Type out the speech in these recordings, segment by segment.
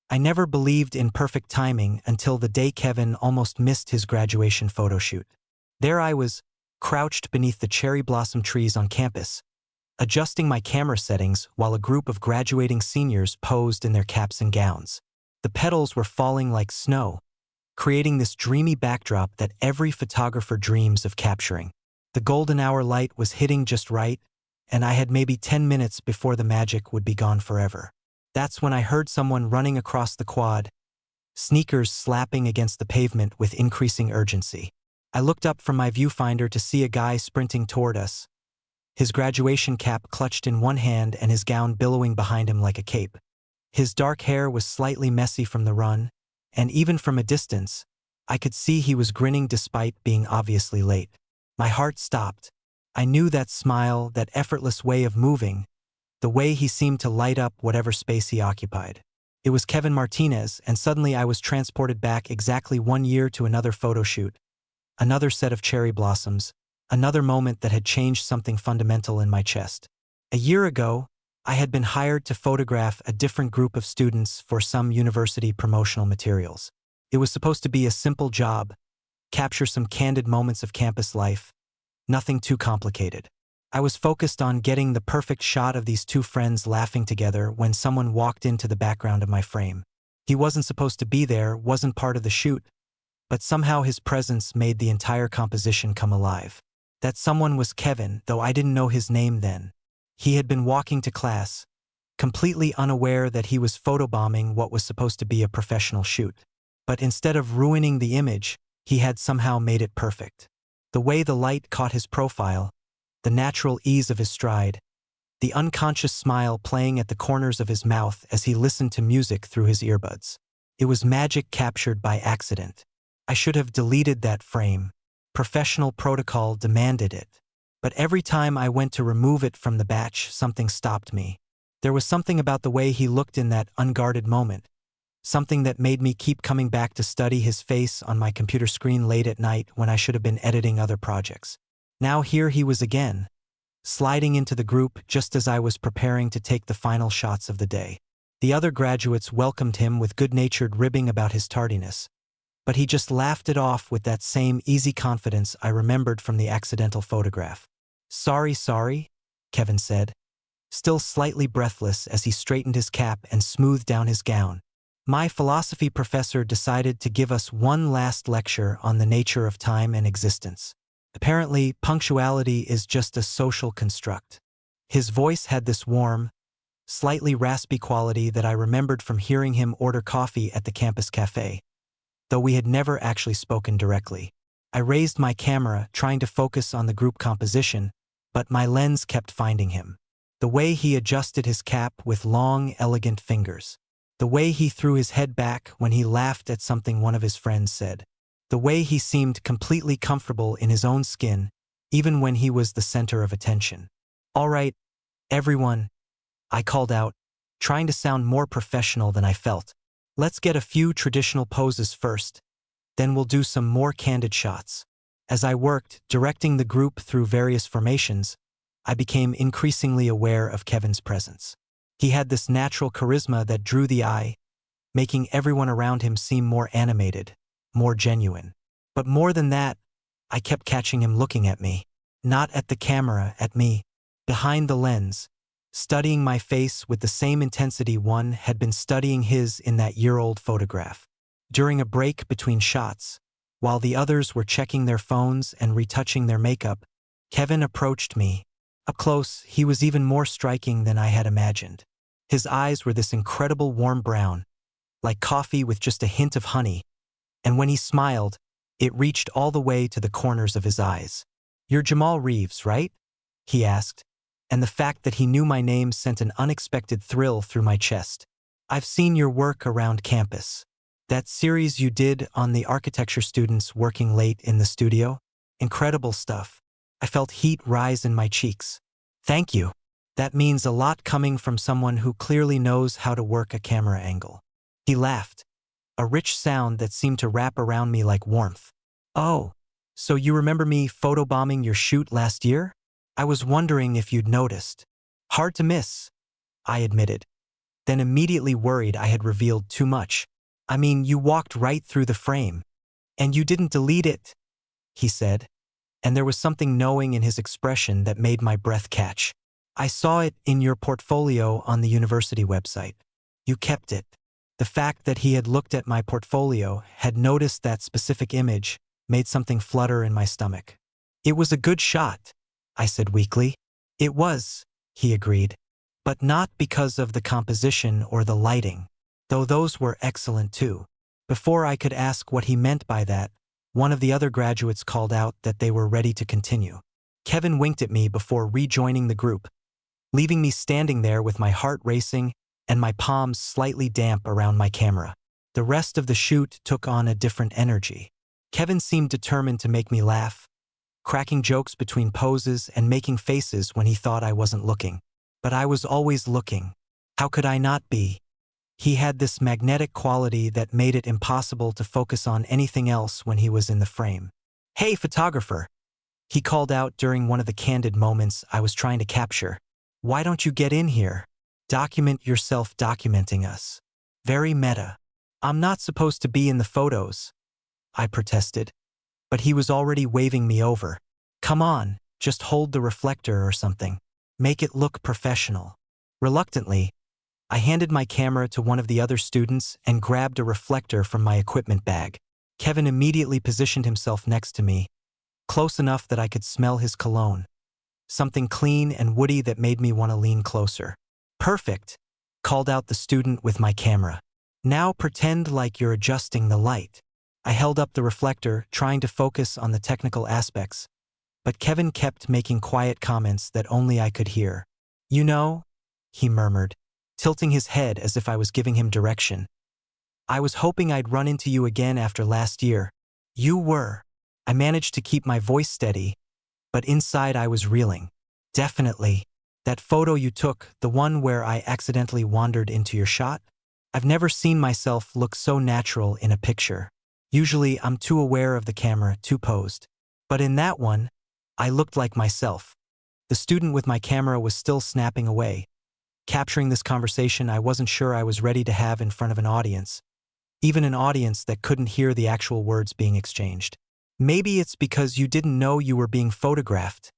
I never believed in perfect timing until the day Kevin almost missed his graduation photo shoot. There I was, crouched beneath the cherry blossom trees on campus, adjusting my camera settings while a group of graduating seniors posed in their caps and gowns. The petals were falling like snow, creating this dreamy backdrop that every photographer dreams of capturing. The golden hour light was hitting just right, and I had maybe 10 minutes before the magic would be gone forever. That's when I heard someone running across the quad, sneakers slapping against the pavement with increasing urgency. I looked up from my viewfinder to see a guy sprinting toward us, his graduation cap clutched in one hand and his gown billowing behind him like a cape. His dark hair was slightly messy from the run, and even from a distance, I could see he was grinning despite being obviously late. My heart stopped. I knew that smile, that effortless way of moving, the way he seemed to light up whatever space he occupied. It was Kevin Martinez, and suddenly I was transported back exactly 1 year to another photo shoot, another set of cherry blossoms, another moment that had changed something fundamental in my chest. A year ago, I had been hired to photograph a different group of students for some university promotional materials. It was supposed to be a simple job, capture some candid moments of campus life, nothing too complicated. I was focused on getting the perfect shot of these two friends laughing together when someone walked into the background of my frame. He wasn't supposed to be there, wasn't part of the shoot, but somehow his presence made the entire composition come alive. That someone was Kevin, though I didn't know his name then. He had been walking to class, completely unaware that he was photobombing what was supposed to be a professional shoot. But instead of ruining the image, he had somehow made it perfect. The way the light caught his profile, the natural ease of his stride, the unconscious smile playing at the corners of his mouth as he listened to music through his earbuds. It was magic captured by accident. I should have deleted that frame. Professional protocol demanded it. But every time I went to remove it from the batch, something stopped me. There was something about the way he looked in that unguarded moment, something that made me keep coming back to study his face on my computer screen late at night when I should have been editing other projects. Now here he was again, sliding into the group just as I was preparing to take the final shots of the day. The other graduates welcomed him with good-natured ribbing about his tardiness, but he just laughed it off with that same easy confidence I remembered from the accidental photograph. Sorry, Kevin said, still slightly breathless as he straightened his cap and smoothed down his gown. My philosophy professor decided to give us one last lecture on the nature of time and existence. Apparently, punctuality is just a social construct. His voice had this warm, slightly raspy quality that I remembered from hearing him order coffee at the campus cafe, though we had never actually spoken directly. I raised my camera, trying to focus on the group composition, but my lens kept finding him. The way he adjusted his cap with long, elegant fingers. The way he threw his head back when he laughed at something one of his friends said. The way he seemed completely comfortable in his own skin, even when he was the center of attention. "All right, everyone," I called out, trying to sound more professional than I felt. "Let's get a few traditional poses first, then we'll do some more candid shots." As I worked, directing the group through various formations, I became increasingly aware of Kevin's presence. He had this natural charisma that drew the eye, making everyone around him seem more animated, more genuine. But more than that, I kept catching him looking at me. Not at the camera, at me, behind the lens, studying my face with the same intensity one had been studying his in that year-old photograph. During a break between shots, while the others were checking their phones and retouching their makeup, Kevin approached me. Up close, he was even more striking than I had imagined. His eyes were this incredible warm brown, like coffee with just a hint of honey, and when he smiled, it reached all the way to the corners of his eyes. "You're Jamal Reeves, right?" he asked, and the fact that he knew my name sent an unexpected thrill through my chest. "I've seen your work around campus. That series you did on the architecture students working late in the studio? Incredible stuff." I felt heat rise in my cheeks. "Thank you. That means a lot coming from someone who clearly knows how to work a camera angle." He laughed, a rich sound that seemed to wrap around me like warmth. "Oh, so you remember me photobombing your shoot last year? I was wondering if you'd noticed." "Hard to miss," I admitted. then immediately worried I had revealed too much. I mean, you walked right through the frame. And you didn't delete it, he said. And there was something knowing in his expression that made my breath catch. I saw it in your portfolio on the university website. You kept it. The fact that he had looked at my portfolio, had noticed that specific image, made something flutter in my stomach. It was a good shot, I said weakly. It was, he agreed. But not because of the composition or the lighting, though those were excellent too. Before I could ask what he meant by that, one of the other graduates called out that they were ready to continue. Kevin winked at me before rejoining the group, leaving me standing there with my heart racing and my palms slightly damp around my camera. The rest of the shoot took on a different energy. Kevin seemed determined to make me laugh, cracking jokes between poses and making faces when he thought I wasn't looking. But I was always looking. How could I not be? He had this magnetic quality that made it impossible to focus on anything else when he was in the frame. "Hey, photographer," he called out during one of the candid moments I was trying to capture. "Why don't you get in here? Document yourself documenting us." Very meta. "I'm not supposed to be in the photos," I protested. But he was already waving me over. "Come on, just hold the reflector or something. Make it look professional." Reluctantly, I handed my camera to one of the other students and grabbed a reflector from my equipment bag. Kevin immediately positioned himself next to me, close enough that I could smell his cologne. Something clean and woody that made me want to lean closer. "Perfect," called out the student with my camera. "Now pretend like you're adjusting the light." I held up the reflector, trying to focus on the technical aspects, but Kevin kept making quiet comments that only I could hear. "You know," he murmured, tilting his head as if I was giving him direction. "I was hoping I'd run into you again after last year." "You were." I managed to keep my voice steady, but inside I was reeling. "Definitely. That photo you took, the one where I accidentally wandered into your shot? I've never seen myself look so natural in a picture. Usually I'm too aware of the camera, too posed. But in that one, I looked like myself." The student with my camera was still snapping away, capturing this conversation I wasn't sure I was ready to have in front of an audience, even an audience that couldn't hear the actual words being exchanged. "Maybe it's because you didn't know you were being photographed,"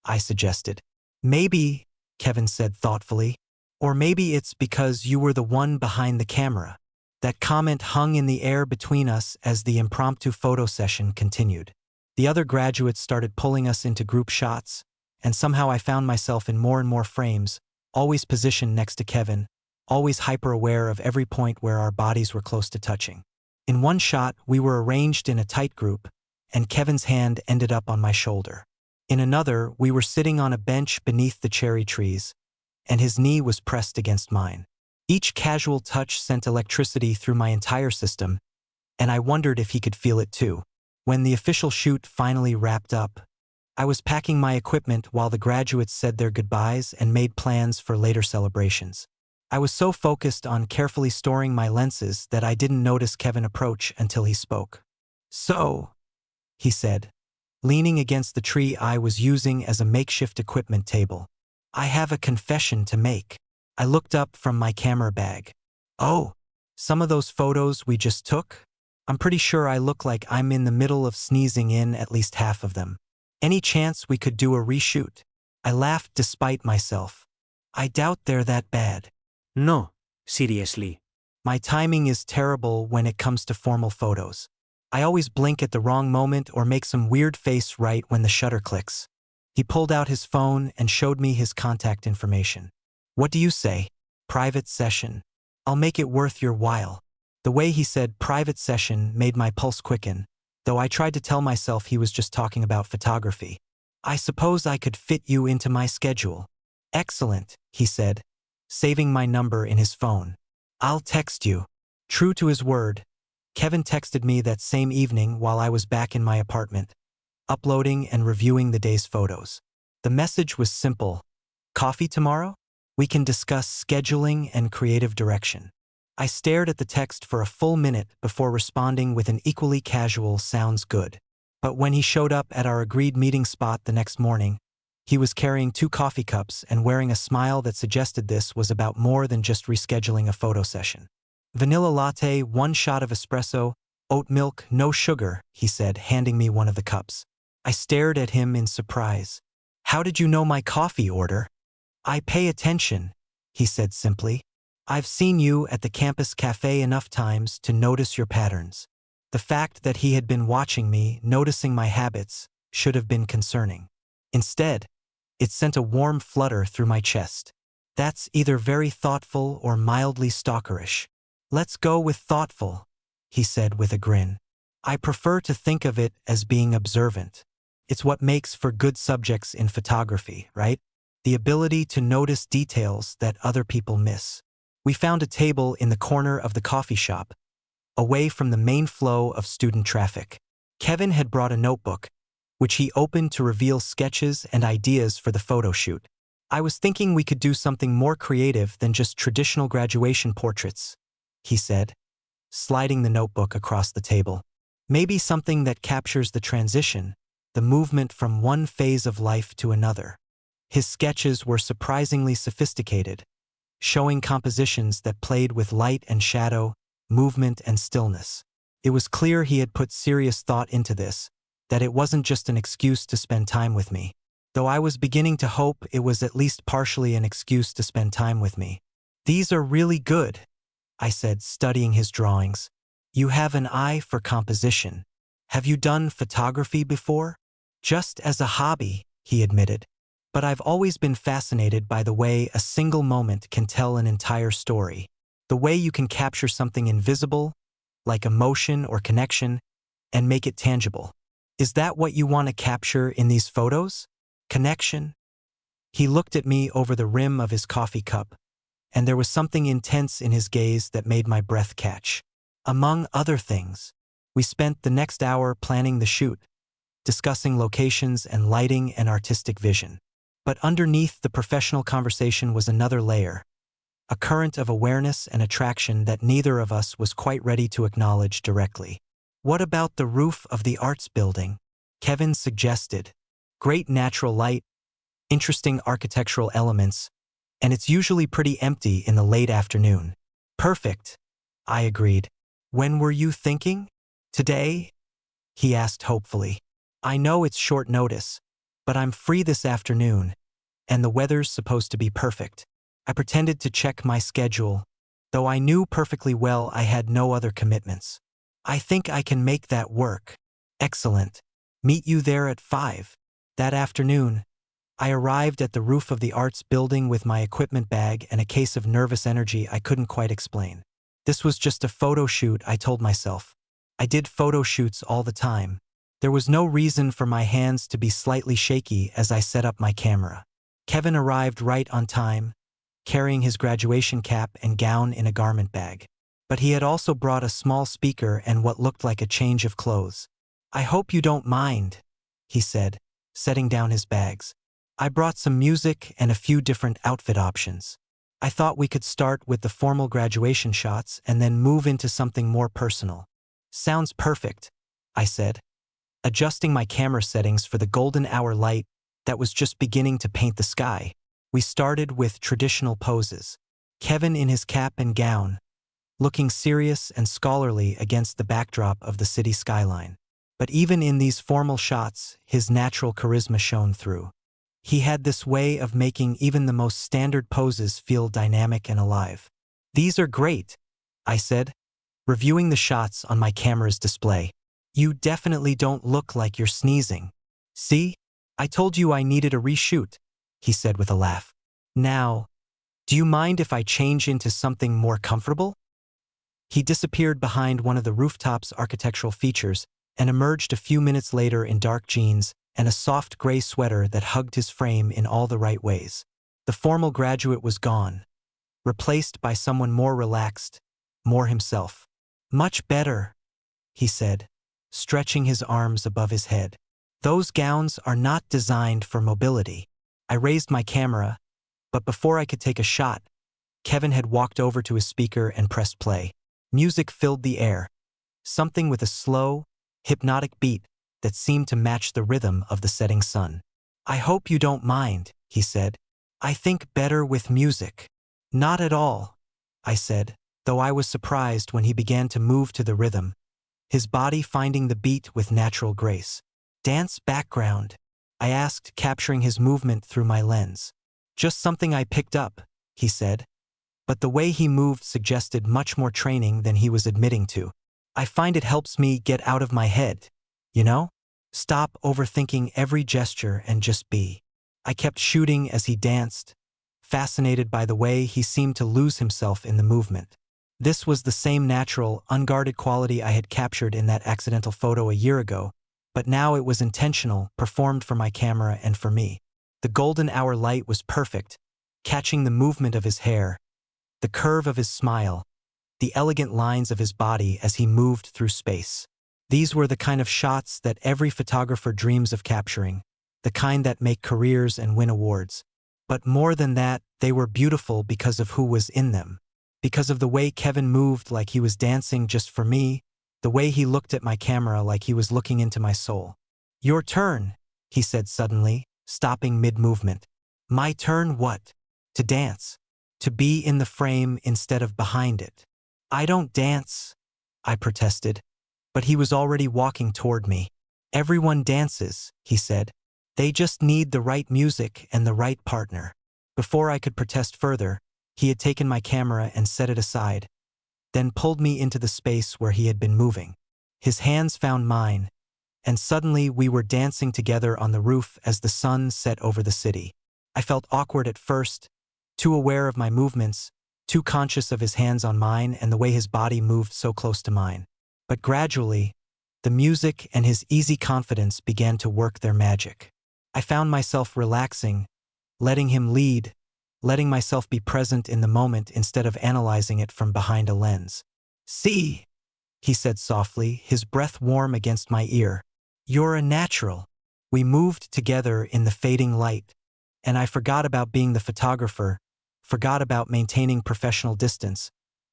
I suggested. "Maybe," Kevin said thoughtfully, "or maybe it's because you were the one behind the camera." That comment hung in the air between us as the impromptu photo session continued. The other graduates started pulling us into group shots, and somehow I found myself in more and more frames, always positioned next to Kevin, always hyper-aware of every point where our bodies were close to touching. In one shot, we were arranged in a tight group, and Kevin's hand ended up on my shoulder. In another, we were sitting on a bench beneath the cherry trees, and his knee was pressed against mine. Each casual touch sent electricity through my entire system, and I wondered if he could feel it too. When the official shoot finally wrapped up, I was packing my equipment while the graduates said their goodbyes and made plans for later celebrations. I was so focused on carefully storing my lenses that I didn't notice Kevin approach until he spoke. "So," he said, leaning against the tree I was using as a makeshift equipment table, "I have a confession to make." I looked up from my camera bag. "Oh, some of those photos we just took? I'm pretty sure I look like I'm in the middle of sneezing in at least half of them. Any chance we could do a reshoot?" I laughed despite myself. "I doubt they're that bad." No, seriously. My timing is terrible when it comes to formal photos. I always blink at the wrong moment or make some weird face right when the shutter clicks. He pulled out his phone and showed me his contact information. "What do you say? Private session. I'll make it worth your while." The way he said private session made my pulse quicken, though I tried to tell myself he was just talking about photography. "I suppose I could fit you into my schedule." "Excellent," he said, saving my number in his phone. "I'll text you." True to his word, Kevin texted me that same evening while I was back in my apartment, uploading and reviewing the day's photos. The message was simple. "Coffee tomorrow? We can discuss scheduling and creative direction." I stared at the text for a full minute before responding with an equally casual "sounds good." But when he showed up at our agreed meeting spot the next morning, He was carrying 2 coffee cups and wearing a smile that suggested this was about more than just rescheduling a photo session. "Vanilla latte, 1 shot of espresso, oat milk, no sugar," he said, handing me one of the cups. I stared at him in surprise. "How did you know my coffee order?" "I pay attention," he said simply. "I've seen you at the campus cafe enough times to notice your patterns." The fact that he had been watching me, noticing my habits, should have been concerning. Instead, it sent a warm flutter through my chest. That's either very thoughtful or mildly stalkerish. "Let's go with thoughtful," he said with a grin. "I prefer to think of it as being observant. It's what makes for good subjects in photography, right? The ability to notice details that other people miss." We found a table in the corner of the coffee shop, away from the main flow of student traffic. Kevin had brought a notebook, which he opened to reveal sketches and ideas for the photo shoot. "I was thinking we could do something more creative than just traditional graduation portraits," he said, sliding the notebook across the table. "Maybe something that captures the transition, the movement from one phase of life to another." His sketches were surprisingly sophisticated, showing compositions that played with light and shadow, movement and stillness. It was clear he had put serious thought into this, that it wasn't just an excuse to spend time with me. Though I was beginning to hope it was at least partially an excuse to spend time with me. "These are really good," I said, studying his drawings. "You have an eye for composition. Have you done photography before?" "Just as a hobby," he admitted. "But I've always been fascinated by the way a single moment can tell an entire story. The way you can capture something invisible, like emotion or connection, and make it tangible. Is that what you want to capture in these photos? Connection?" He looked at me over the rim of his coffee cup, and there was something intense in his gaze that made my breath catch. Among other things, we spent the next hour planning the shoot, discussing locations and lighting and artistic vision. But underneath the professional conversation was another layer, a current of awareness and attraction that neither of us was quite ready to acknowledge directly. "What about the roof of the arts building?" Kevin suggested. "Great natural light, interesting architectural elements, and it's usually pretty empty in the late afternoon." "Perfect," I agreed. "When were you thinking?" "Today?" he asked hopefully. "I know it's short notice, but I'm free this afternoon, and the weather's supposed to be perfect." I pretended to check my schedule, though I knew perfectly well I had no other commitments. "I think I can make that work." "Excellent. Meet you there at 5. That afternoon, I arrived at the roof of the arts building with my equipment bag and a case of nervous energy I couldn't quite explain. This was just a photo shoot, I told myself. I did photo shoots all the time. There was no reason for my hands to be slightly shaky as I set up my camera. Kevin arrived right on time, carrying his graduation cap and gown in a garment bag. But he had also brought a small speaker and what looked like a change of clothes. "I hope you don't mind," he said, setting down his bags. "I brought some music and a few different outfit options. I thought we could start with the formal graduation shots and then move into something more personal." "Sounds perfect," I said, adjusting my camera settings for the golden hour light that was just beginning to paint the sky. We started with traditional poses. Kevin in his cap and gown, looking serious and scholarly against the backdrop of the city skyline. But even in these formal shots, his natural charisma shone through. He had this way of making even the most standard poses feel dynamic and alive. "These are great," I said, reviewing the shots on my camera's display. "You definitely don't look like you're sneezing." "See? I told you I needed a reshoot," he said with a laugh. "Now, do you mind if I change into something more comfortable?" He disappeared behind one of the rooftop's architectural features and emerged a few minutes later in dark jeans and a soft gray sweater that hugged his frame in all the right ways. The formal graduate was gone, replaced by someone more relaxed, more himself. "Much better," he said, stretching his arms above his head. "Those gowns are not designed for mobility." I raised my camera, but before I could take a shot, Kevin had walked over to his speaker and pressed play. Music filled the air, something with a slow, hypnotic beat that seemed to match the rhythm of the setting sun. I hope you don't mind, he said. I think better with music. Not at all, I said, though I was surprised when he began to move to the rhythm, his body finding the beat with natural grace. Dance background, I asked, capturing his movement through my lens. Just something I picked up, he said. But the way he moved suggested much more training than he was admitting to. I find it helps me get out of my head, you know? Stop overthinking every gesture and just be. I kept shooting as he danced, fascinated by the way he seemed to lose himself in the movement. This was the same natural, unguarded quality I had captured in that accidental photo a year ago, but now it was intentional, performed for my camera and for me. The golden hour light was perfect, catching the movement of his hair, the curve of his smile, the elegant lines of his body as he moved through space. These were the kind of shots that every photographer dreams of capturing, the kind that make careers and win awards. But more than that, they were beautiful because of who was in them. Because of the way Kevin moved like he was dancing just for me, the way he looked at my camera like he was looking into my soul. Your turn, he said suddenly, stopping mid-movement. My turn what? To dance. To be in the frame instead of behind it. I don't dance, I protested. But he was already walking toward me. Everyone dances, he said. They just need the right music and the right partner. Before I could protest further, he had taken my camera and set it aside, then pulled me into the space where he had been moving. His hands found mine, and suddenly we were dancing together on the roof as the sun set over the city. I felt awkward at first, too aware of my movements, too conscious of his hands on mine and the way his body moved so close to mine. But gradually, the music and his easy confidence began to work their magic. I found myself relaxing, letting him lead, letting myself be present in the moment instead of analyzing it from behind a lens. See, he said softly, his breath warm against my ear. You're a natural. We moved together in the fading light, and I forgot about being the photographer, forgot about maintaining professional distance,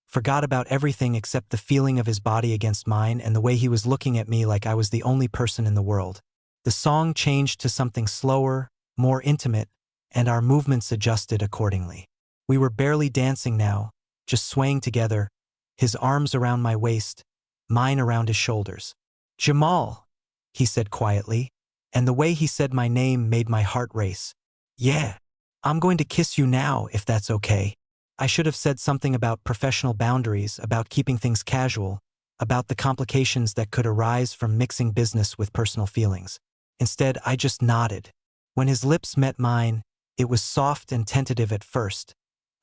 forgot about everything except the feeling of his body against mine and the way he was looking at me like I was the only person in the world. The song changed to something slower, more intimate, and our movements adjusted accordingly. We were barely dancing now, just swaying together, his arms around my waist, mine around his shoulders. Jamal, he said quietly, and the way he said my name made my heart race. Yeah, I'm going to kiss you now if that's okay. I should have said something about professional boundaries, about keeping things casual, about the complications that could arise from mixing business with personal feelings. Instead, I just nodded. When his lips met mine, it was soft and tentative at first,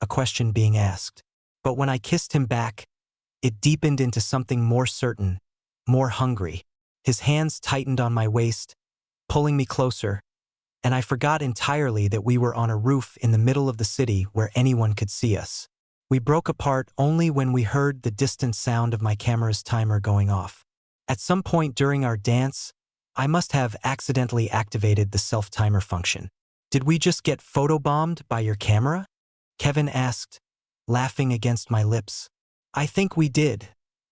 a question being asked. But when I kissed him back, it deepened into something more certain, more hungry. His hands tightened on my waist, pulling me closer, and I forgot entirely that we were on a roof in the middle of the city where anyone could see us. We broke apart only when we heard the distant sound of my camera's timer going off. At some point during our dance, I must have accidentally activated the self-timer function. Did we just get photobombed by your camera? Kevin asked, laughing against my lips. I think we did,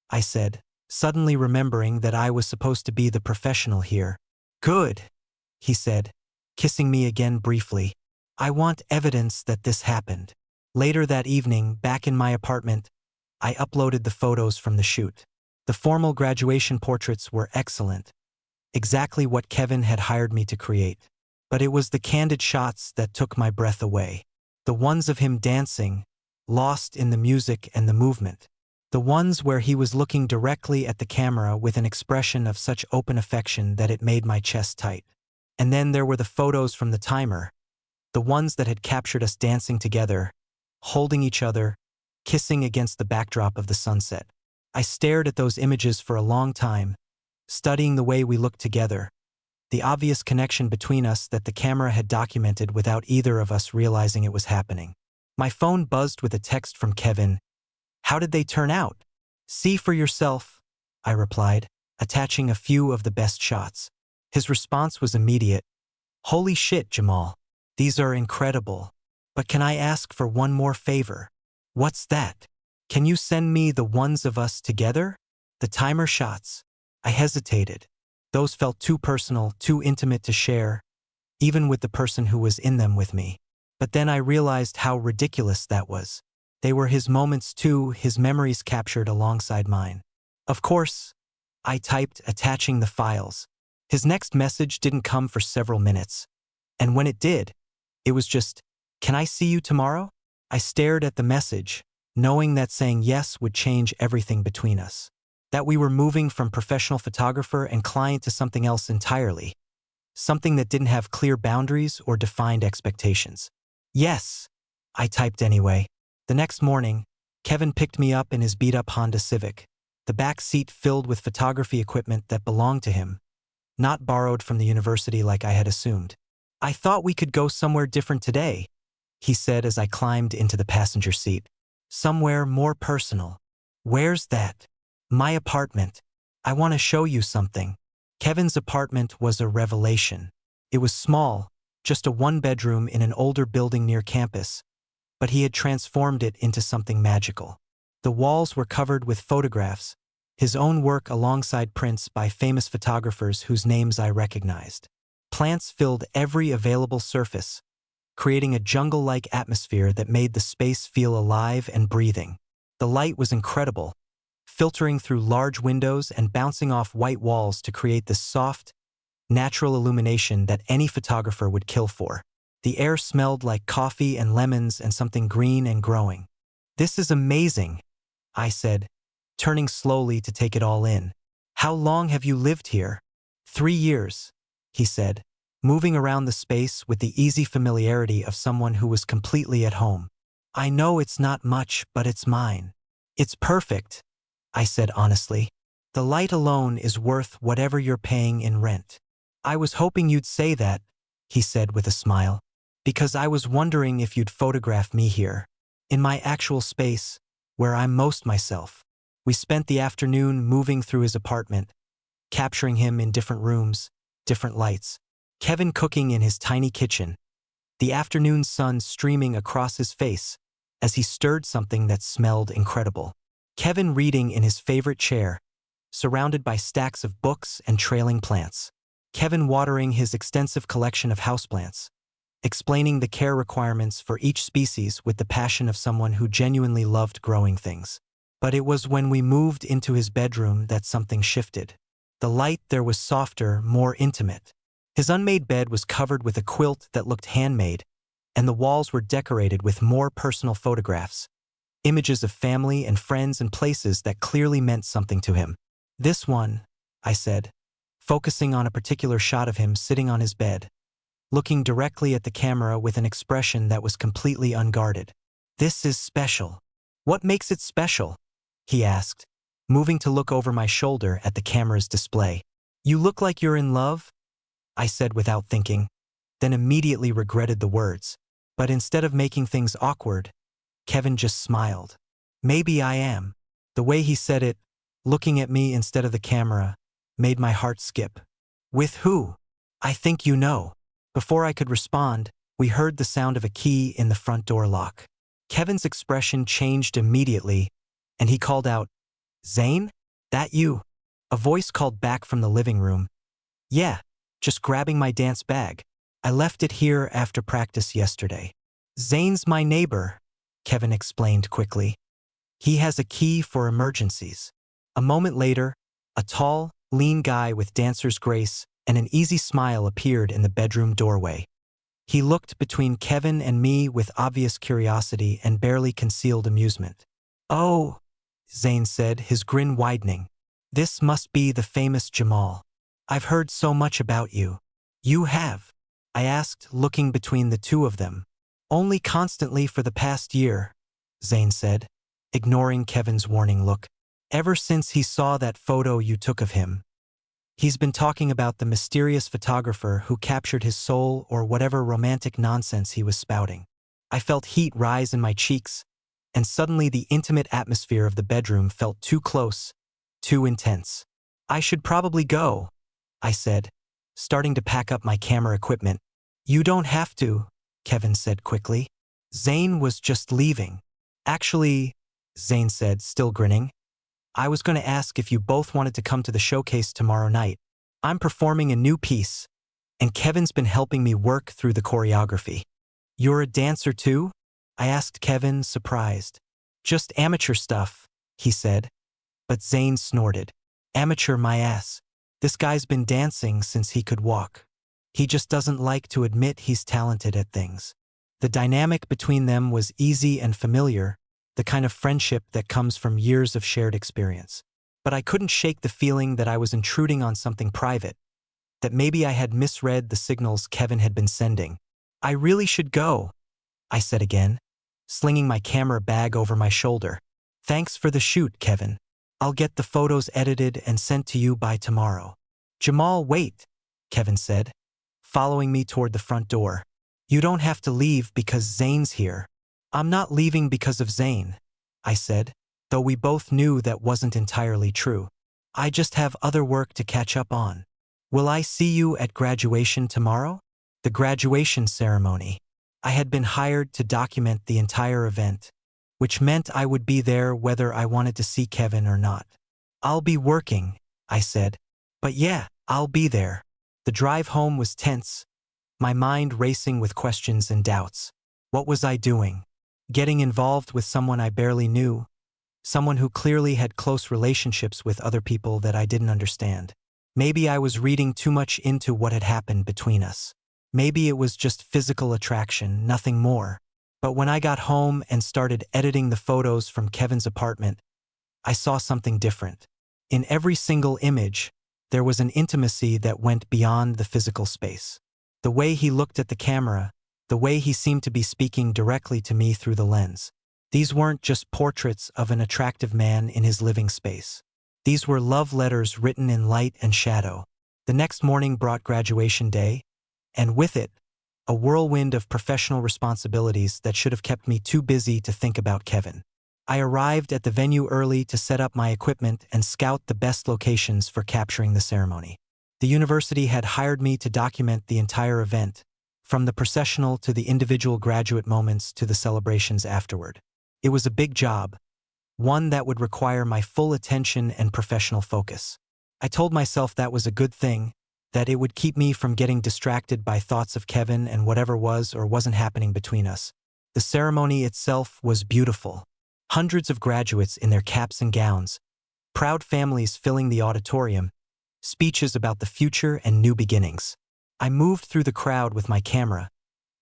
I said, suddenly remembering that I was supposed to be the professional here. Good, he said, kissing me again briefly. I want evidence that this happened. Later that evening, back in my apartment, I uploaded the photos from the shoot. The formal graduation portraits were excellent, exactly what Kevin had hired me to create. But it was the candid shots that took my breath away. The ones of him dancing, lost in the music and the movement. The ones where he was looking directly at the camera with an expression of such open affection that it made my chest tight. And then there were the photos from the timer, the ones that had captured us dancing together, holding each other, kissing against the backdrop of the sunset. I stared at those images for a long time, studying the way we looked together, the obvious connection between us that the camera had documented without either of us realizing it was happening. My phone buzzed with a text from Kevin. How did they turn out? See for yourself, I replied, attaching a few of the best shots. His response was immediate. Holy shit, Jamal. These are incredible. But can I ask for one more favor? What's that? Can you send me the ones of us together? The timer shots. I hesitated. Those felt too personal, too intimate to share, even with the person who was in them with me. But then I realized how ridiculous that was. They were his moments too, his memories captured alongside mine. Of course, I typed, attaching the files. His next message didn't come for several minutes. And when it did, it was just, "Can I see you tomorrow?" I stared at the message, knowing that saying yes would change everything between us. That we were moving from professional photographer and client to something else entirely. Something that didn't have clear boundaries or defined expectations. "Yes," I typed anyway. The next morning, Kevin picked me up in his beat-up Honda Civic, the back seat filled with photography equipment that belonged to him, not borrowed from the university like I had assumed. "I thought we could go somewhere different today," he said as I climbed into the passenger seat. "Somewhere more personal." "Where's that?" "My apartment. I want to show you something." Kevin's apartment was a revelation. It was small, just a one-bedroom in an older building near campus, but he had transformed it into something magical. The walls were covered with photographs, his own work alongside prints by famous photographers whose names I recognized. Plants filled every available surface, creating a jungle-like atmosphere that made the space feel alive and breathing. The light was incredible, filtering through large windows and bouncing off white walls to create this soft, natural illumination that any photographer would kill for. The air smelled like coffee and lemons and something green and growing. "This is amazing," I said, turning slowly to take it all in. "How long have you lived here?" 3 years, he said, moving around the space with the easy familiarity of someone who was completely at home. "I know it's not much, but it's mine." "It's perfect," I said honestly. "The light alone is worth whatever you're paying in rent." "I was hoping you'd say that," he said with a smile, "because I was wondering if you'd photograph me here, in my actual space, where I'm most myself." We spent the afternoon moving through his apartment, capturing him in different rooms, different lights. Kevin cooking in his tiny kitchen, the afternoon sun streaming across his face as he stirred something that smelled incredible. Kevin reading in his favorite chair, surrounded by stacks of books and trailing plants. Kevin watering his extensive collection of houseplants, explaining the care requirements for each species with the passion of someone who genuinely loved growing things. But it was when we moved into his bedroom that something shifted. The light there was softer, more intimate. His unmade bed was covered with a quilt that looked handmade, and the walls were decorated with more personal photographs, images of family and friends and places that clearly meant something to him. "This one," I said, focusing on a particular shot of him sitting on his bed, looking directly at the camera with an expression that was completely unguarded. "This is special." "What makes it special?" he asked, moving to look over my shoulder at the camera's display. "You look like you're in love," I said without thinking, then immediately regretted the words. But instead of making things awkward, Kevin just smiled. "Maybe I am." The way he said it, looking at me instead of the camera, made my heart skip. "With who?" "I think you know." Before I could respond, we heard the sound of a key in the front door lock. Kevin's expression changed immediately, and he called out, "Zane? That you?" A voice called back from the living room. "Yeah, just grabbing my dance bag. I left it here after practice yesterday." "Zane's my neighbor," Kevin explained quickly. "He has a key for emergencies." A moment later, a tall, lean guy with dancer's grace and an easy smile appeared in the bedroom doorway. He looked between Kevin and me with obvious curiosity and barely concealed amusement. "Oh," Zane said, his grin widening. "This must be the famous Jamal. I've heard so much about you." "You have?" I asked, looking between the two of them. "Only constantly for the past year," Zane said, ignoring Kevin's warning look. "Ever since he saw that photo you took of him. He's been talking about the mysterious photographer who captured his soul or whatever romantic nonsense he was spouting." I felt heat rise in my cheeks, and suddenly the intimate atmosphere of the bedroom felt too close, too intense. "I should probably go," I said, starting to pack up my camera equipment. "You don't have to," Kevin said quickly. "Zane was just leaving." "Actually," Zane said, still grinning, "I was going to ask if you both wanted to come to the showcase tomorrow night. I'm performing a new piece, And Kevin's been helping me work through the choreography. You're a dancer too? I asked Kevin, surprised. Just amateur stuff, he said. But Zane snorted. Amateur my ass. This guy's been dancing since he could walk. He just doesn't like to admit he's talented at things. The dynamic between them was easy and familiar, the kind of friendship that comes from years of shared experience. But I couldn't shake the feeling that I was intruding on something private, that maybe I had misread the signals Kevin had been sending. I really should go, I said again, slinging my camera bag over my shoulder. Thanks for the shoot, Kevin. I'll get the photos edited and sent to you by tomorrow. Jamal, wait, Kevin said, following me toward the front door. You don't have to leave because Zane's here. I'm not leaving because of Zane, I said, though we both knew that wasn't entirely true. I just have other work to catch up on. Will I see you at graduation tomorrow? The graduation ceremony. I had been hired to document the entire event, which meant I would be there whether I wanted to see Kevin or not. I'll be working, I said. But yeah, I'll be there. The drive home was tense, my mind racing with questions and doubts. What was I doing? Getting involved with someone I barely knew, someone who clearly had close relationships with other people that I didn't understand. Maybe I was reading too much into what had happened between us. Maybe it was just physical attraction, nothing more. But when I got home and started editing the photos from Kevin's apartment, I saw something different. In every single image, there was an intimacy that went beyond the physical space. The way he looked at the camera, the way he seemed to be speaking directly to me through the lens. These weren't just portraits of an attractive man in his living space. These were love letters written in light and shadow. The next morning brought graduation day, and with it, a whirlwind of professional responsibilities that should have kept me too busy to think about Kevin. I arrived at the venue early to set up my equipment and scout the best locations for capturing the ceremony. The university had hired me to document the entire event, from the processional to the individual graduate moments to the celebrations afterward. It was a big job, one that would require my full attention and professional focus. I told myself that was a good thing, that it would keep me from getting distracted by thoughts of Kevin and whatever was or wasn't happening between us. The ceremony itself was beautiful. Hundreds of graduates in their caps and gowns, proud families filling the auditorium, speeches about the future and new beginnings. I moved through the crowd with my camera,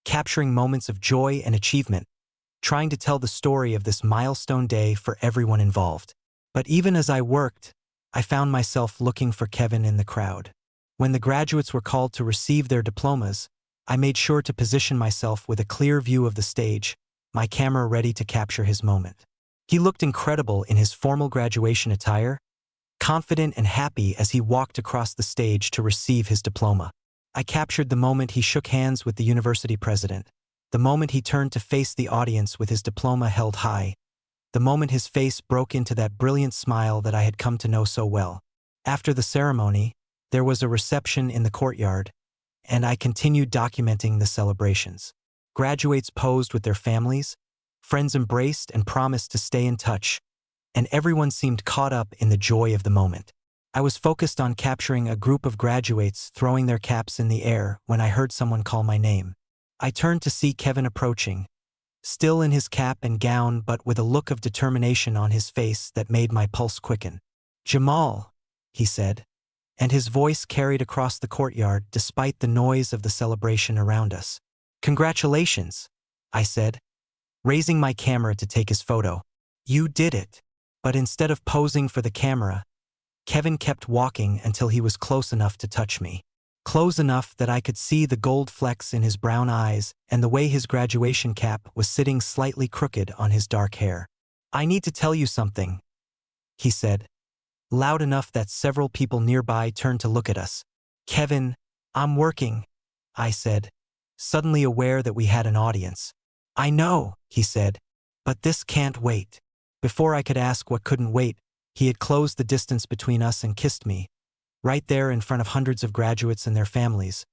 capturing moments of joy and achievement, trying to tell the story of this milestone day for everyone involved. But even as I worked, I found myself looking for Kevin in the crowd. When the graduates were called to receive their diplomas, I made sure to position myself with a clear view of the stage, my camera ready to capture his moment. He looked incredible in his formal graduation attire, confident and happy as he walked across the stage to receive his diploma. I captured the moment he shook hands with the university president, the moment he turned to face the audience with his diploma held high, the moment his face broke into that brilliant smile that I had come to know so well. After the ceremony, there was a reception in the courtyard, and I continued documenting the celebrations. Graduates posed with their families, friends embraced and promised to stay in touch, and everyone seemed caught up in the joy of the moment. I was focused on capturing a group of graduates throwing their caps in the air when I heard someone call my name. I turned to see Kevin approaching, still in his cap and gown but with a look of determination on his face that made my pulse quicken. "Jamal," he said, and his voice carried across the courtyard despite the noise of the celebration around us. "Congratulations," I said, raising my camera to take his photo. "You did it." But instead of posing for the camera, Kevin kept walking until he was close enough to touch me. Close enough that I could see the gold flecks in his brown eyes and the way his graduation cap was sitting slightly crooked on his dark hair. "I need to tell you something," he said, loud enough that several people nearby turned to look at us. "Kevin, I'm working," I said, suddenly aware that we had an audience. "I know," he said, "but this can't wait." Before I could ask what couldn't wait, he had closed the distance between us and kissed me, right there in front of hundreds of graduates and their families,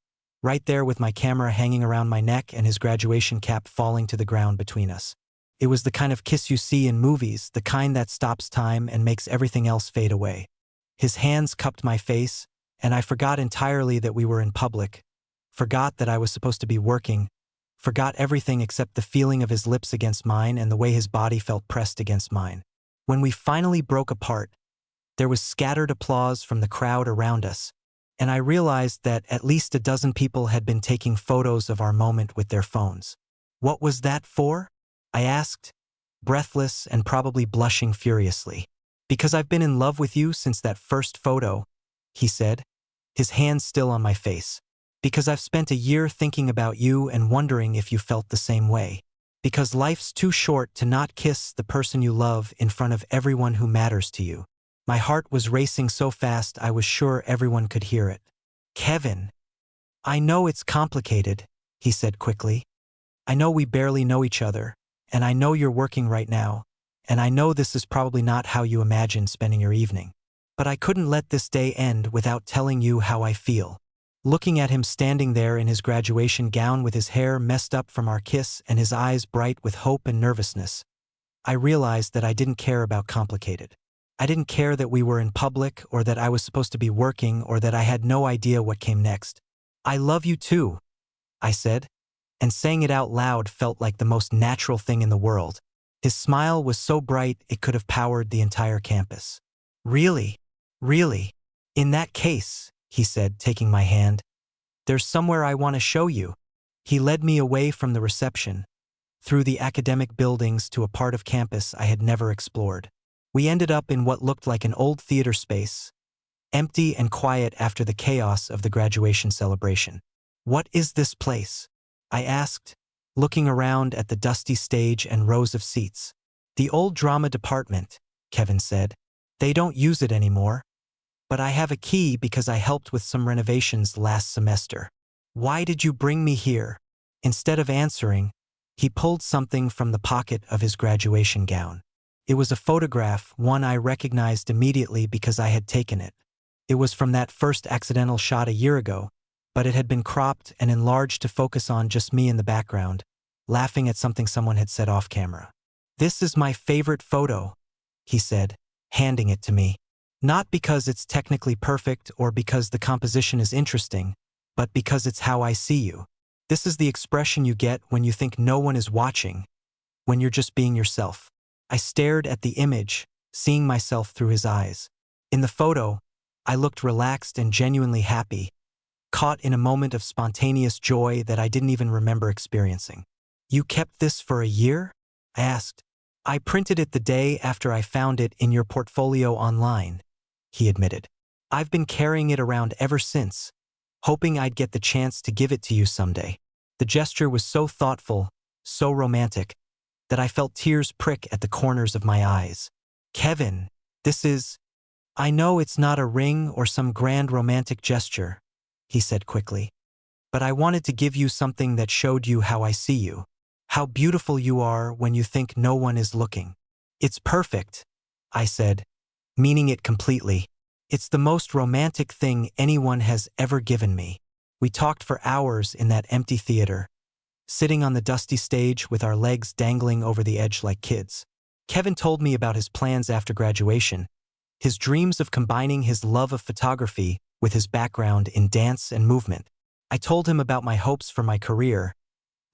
right there with my camera hanging around my neck and his graduation cap falling to the ground between us. It was the kind of kiss you see in movies, the kind that stops time and makes everything else fade away. His hands cupped my face, and I forgot entirely that we were in public, forgot that I was supposed to be working, forgot everything except the feeling of his lips against mine and the way his body felt pressed against mine. When we finally broke apart, there was scattered applause from the crowd around us, and I realized that at least a dozen people had been taking photos of our moment with their phones. "What was that for?" I asked, breathless and probably blushing furiously. "Because I've been in love with you since that first photo," he said, his hand still on my face. "Because I've spent a year thinking about you and wondering if you felt the same way. Because life's too short to not kiss the person you love in front of everyone who matters to you." My heart was racing so fast I was sure everyone could hear it. "Kevin, I know it's complicated," he said quickly. "I know we barely know each other, and I know you're working right now, and I know this is probably not how you imagined spending your evening. But I couldn't let this day end without telling you how I feel." Looking at him standing there in his graduation gown with his hair messed up from our kiss and his eyes bright with hope and nervousness, I realized that I didn't care about complicated. I didn't care that we were in public or that I was supposed to be working or that I had no idea what came next. "I love you too," I said, and saying it out loud felt like the most natural thing in the world. His smile was so bright it could have powered the entire campus. "Really? Really? In that case," he said, taking my hand, "there's somewhere I want to show you." He led me away from the reception, through the academic buildings to a part of campus I had never explored. We ended up in what looked like an old theater space, empty and quiet after the chaos of the graduation celebration. "What is this place?" I asked, looking around at the dusty stage and rows of seats. "The old drama department," Kevin said. "They don't use it anymore. But I have a key because I helped with some renovations last semester." "Why did you bring me here?" Instead of answering, he pulled something from the pocket of his graduation gown. It was a photograph, one I recognized immediately because I had taken it. It was from that first accidental shot a year ago, but it had been cropped and enlarged to focus on just me in the background, laughing at something someone had said off camera. "This is my favorite photo," he said, handing it to me. "Not because it's technically perfect or because the composition is interesting, but because it's how I see you. This is the expression you get when you think no one is watching, when you're just being yourself." I stared at the image, seeing myself through his eyes. In the photo, I looked relaxed and genuinely happy, caught in a moment of spontaneous joy that I didn't even remember experiencing. "You kept this for a year?" I asked. "I printed it the day after I found it in your portfolio online," he admitted. "I've been carrying it around ever since, hoping I'd get the chance to give it to you someday." The gesture was so thoughtful, so romantic, that I felt tears prick at the corners of my eyes. "Kevin, this is... I know it's not a ring or some grand romantic gesture," he said quickly, "but I wanted to give you something that showed you how I see you, how beautiful you are when you think no one is looking." "It's perfect," I said, meaning it completely. "It's the most romantic thing anyone has ever given me." We talked for hours in that empty theater, sitting on the dusty stage with our legs dangling over the edge like kids. Kevin told me about his plans after graduation, his dreams of combining his love of photography with his background in dance and movement. I told him about my hopes for my career,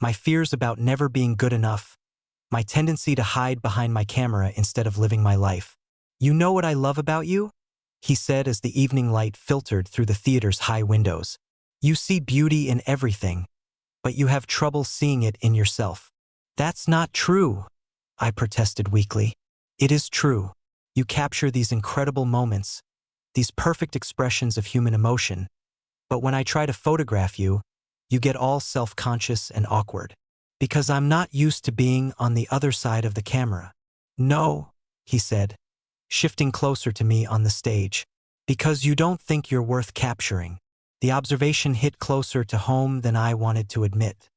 my fears about never being good enough, my tendency to hide behind my camera instead of living my life. "You know what I love about you?" he said as the evening light filtered through the theater's high windows. "You see beauty in everything, but you have trouble seeing it in yourself." "That's not true," I protested weakly. "It is true. You capture these incredible moments, these perfect expressions of human emotion, but when I try to photograph you, you get all self-conscious and awkward. Because I'm not used to being on the other side of the camera." "No," he said, shifting closer to me on the stage. "Because you don't think you're worth capturing." The observation hit closer to home than I wanted to admit.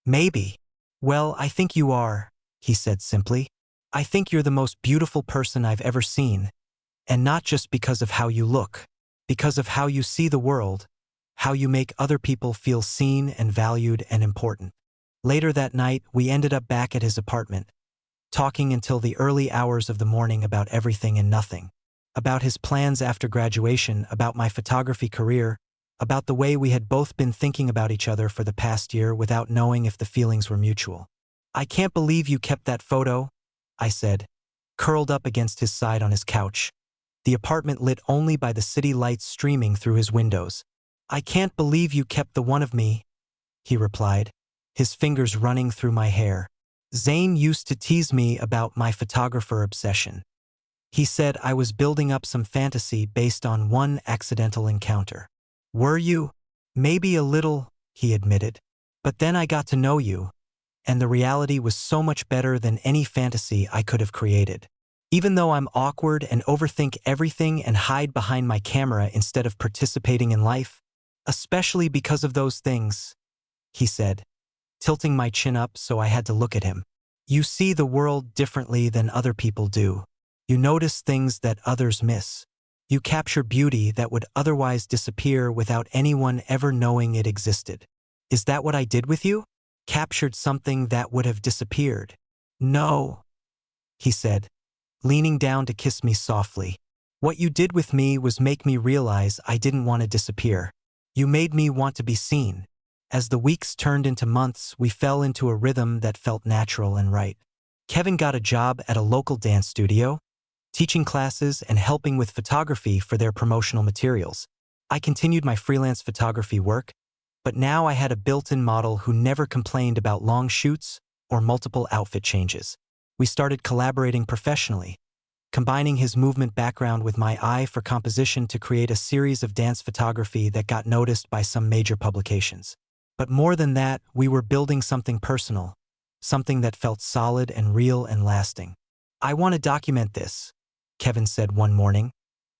"Maybe." "Well, I think you are," he said simply. "I think you're the most beautiful person I've ever seen, and not just because of how you look, because of how you see the world, how you make other people feel seen and valued and important." Later that night, we ended up back at his apartment, talking until the early hours of the morning about everything and nothing. About his plans after graduation, about my photography career, about the way we had both been thinking about each other for the past year without knowing if the feelings were mutual. "I can't believe you kept that photo," I said, curled up against his side on his couch, the apartment lit only by the city lights streaming through his windows. "I can't believe you kept the one of me," he replied, his fingers running through my hair. "Zane used to tease me about my photographer obsession. He said I was building up some fantasy based on one accidental encounter." "Were you?" "Maybe a little," he admitted. "But then I got to know you, and the reality was so much better than any fantasy I could have created. Even though I'm awkward and overthink everything and hide behind my camera instead of participating in life, especially because of those things," he said, tilting my chin up so I had to look at him. "You see the world differently than other people do. You notice things that others miss. You capture beauty that would otherwise disappear without anyone ever knowing it existed." "Is that what I did with you? Captured something that would have disappeared?" "No," he said, leaning down to kiss me softly. "What you did with me was make me realize I didn't want to disappear. You made me want to be seen." As the weeks turned into months, we fell into a rhythm that felt natural and right. Kevin got a job at a local dance studio, teaching classes and helping with photography for their promotional materials. I continued my freelance photography work, but now I had a built-in model who never complained about long shoots or multiple outfit changes. We started collaborating professionally, combining his movement background with my eye for composition to create a series of dance photography that got noticed by some major publications. But more than that, we were building something personal, something that felt solid and real and lasting. "I want to document this," Kevin said one morning,